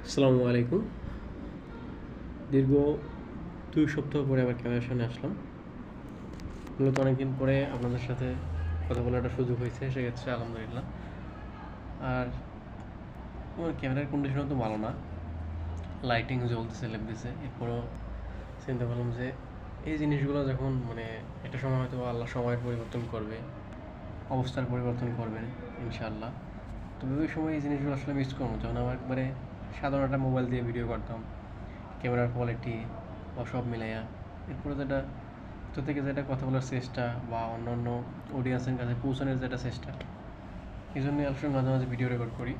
আসসালামু আলাইকুম। দীর্ঘ ২ সপ্তাহ পরে আবার ক্যামেরার সামনে আসলাম। মূলত অনেকদিন পরে আপনাদের সাথে কথা বলার একটা সুযোগ হয়েছে, সেক্ষেত্রে আলহামদুলিল্লাহ। আর আমার ক্যামেরার কন্ডিশনও তো ভালো না, লাইটিং জ্বলতেছে লেগতেছে। এরপরও চিন্তা করলাম যে এই জিনিসগুলো যখন একটা সময় হয়তো আল্লাহ সময়ের পরিবর্তন করবে, অবস্থার পরিবর্তন করবেন ইনশাআল্লাহ। তবে ওই সময় এই জিনিসগুলো আসলে মিস করবো, যখন আমার একবারে সাধারণ একটা মোবাইল দিয়ে ভিডিও করতাম, ক্যামেরার কোয়ালিটি বা সব মিলাইয়া। এরপরে থেকে যেটা কথা বলার চেষ্টা বা অন্য অডিয়েন্সের কাছে পৌঁছানোর যেটা চেষ্টা, এই জন্যই আসলে মাঝে মাঝে ভিডিও রেকর্ড করি।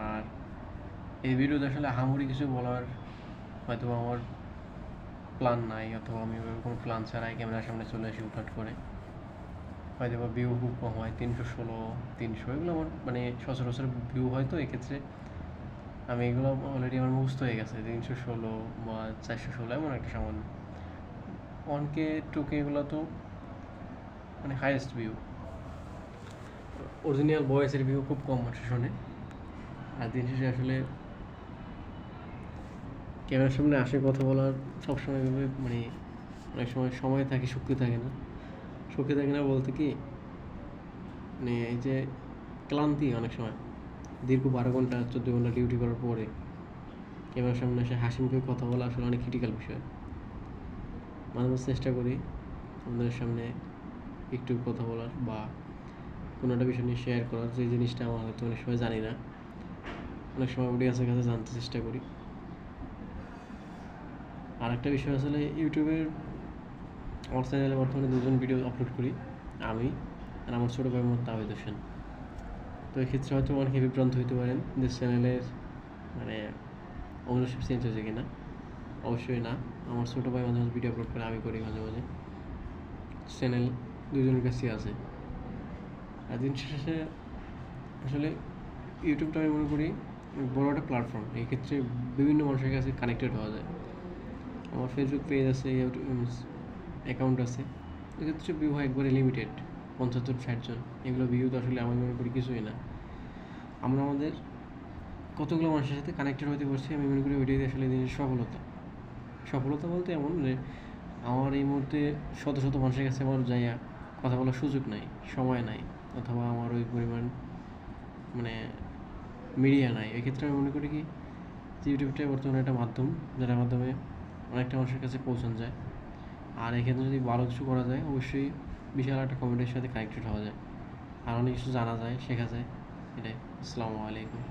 আর এই ভিডিওতে আসলে আহামরি কিছু বলার হয়তো আমার প্ল্যান নাই, অথবা আমি কোনো প্ল্যান ছাড়াই ক্যামেরার সামনে চলে আসি হুটহাট করে। হয়তো বা ভিউ খুব কম হয়, 316, 300, এগুলো আমার সচরাচর ভিউ হয়। তো এক্ষেত্রে আমি এগুলো অলরেডি আমার মুখস্থ হয়ে গেছে, 316 বা 416 এমন একটা সামান্য। 1K 2K এগুলো তো হাইয়েস্ট ভিউ। অরিজিনাল ভয়েসের ভিউ খুব কম মানুষ শোনে। আর দিন শেষে আসলে ক্যামেরার সামনে আসে কথা বলার সবসময় এভাবে অনেক সময় থাকে, শক্তি থাকে না। শক্তি থাকে না বলতে কি, এই যে ক্লান্তি অনেক সময়, দীর্ঘ 12 ঘন্টা 14 ঘন্টা ডিউটি করার পরে ক্যামেরার সামনে এসে হাসি মুখে কথা বলা আসলে অনেক ক্রিটিক্যাল বিষয়। মাঝে মাঝে চেষ্টা করি আপনাদের সামনে একটু কথা বলার বা কোনো একটা বিষয় নিয়ে শেয়ার করার, যে জিনিসটা আমার হয়তো অনেক সময় জানি না, অনেক সময় অডিয়েন্সের কাছে জানতে চেষ্টা করি। আর একটা বিষয়, আসলে ইউটিউবের আমার চ্যানেলে বর্তমানে 2জন ভিডিও আপলোড করি, আমি আর আমার ছোটো ভাই মোহাম্মদ তাওহিদ হোসেন। তো এক্ষেত্রে হয়তো অনেকে বিভ্রান্ত হইতে পারেন যে চ্যানেলের ওনারশিপ চেঞ্জ হয়েছে কিনা। অবশ্যই না, আমার ছোটো ভাই মাঝে মাঝে ভিডিও আপলোড করে, আমি করি মাঝে মাঝে। চ্যানেল 2জনের কাছেই আছে। আর দিন শেষে আসলে ইউটিউবটা আমি মনে করি বড় একটা প্ল্যাটফর্ম। এই ক্ষেত্রে বিভিন্ন মানুষের কাছে কানেক্টেড হওয়া যায়। আমার ফেসবুক পেজ আছে, ইউটিউব অ্যাকাউন্ট আছে, এক্ষেত্রে ভিউ হয় একবারে লিমিটেড, 75-60 জন। এগুলো ভিউ তো আসলে আমি মনে করি কিছুই না। আমরা আমাদের কতগুলো মানুষের সাথে কানেক্টেড হতে পারছি, আমি মনে করি ওইটাই আসলে দিনের সফলতা বলতে এমন যে আমার এই মুহূর্তে শত শত মানুষের কাছে আমার যাইয়া কথা বলার সুযোগ নাই, সময় নাই, অথবা আমার ওই পরিমাণ মিডিয়া নাই। এক্ষেত্রে আমি মনে করি কি, যে ইউটিউবটাই বর্তমানে একটা মাধ্যম, যেটার মাধ্যমে অনেকটা মানুষের কাছে পৌঁছানো যায়। আর এক্ষেত্রে যদি ভালো কিছু করা যায়, অবশ্যই বিশাল একটা কমিউনিটির সাথে কানেক্টেড হওয়া যায়, আর অনেক কিছু জানা যায়, শেখা যায়। এটাই। আসসালামু আলাইকুম।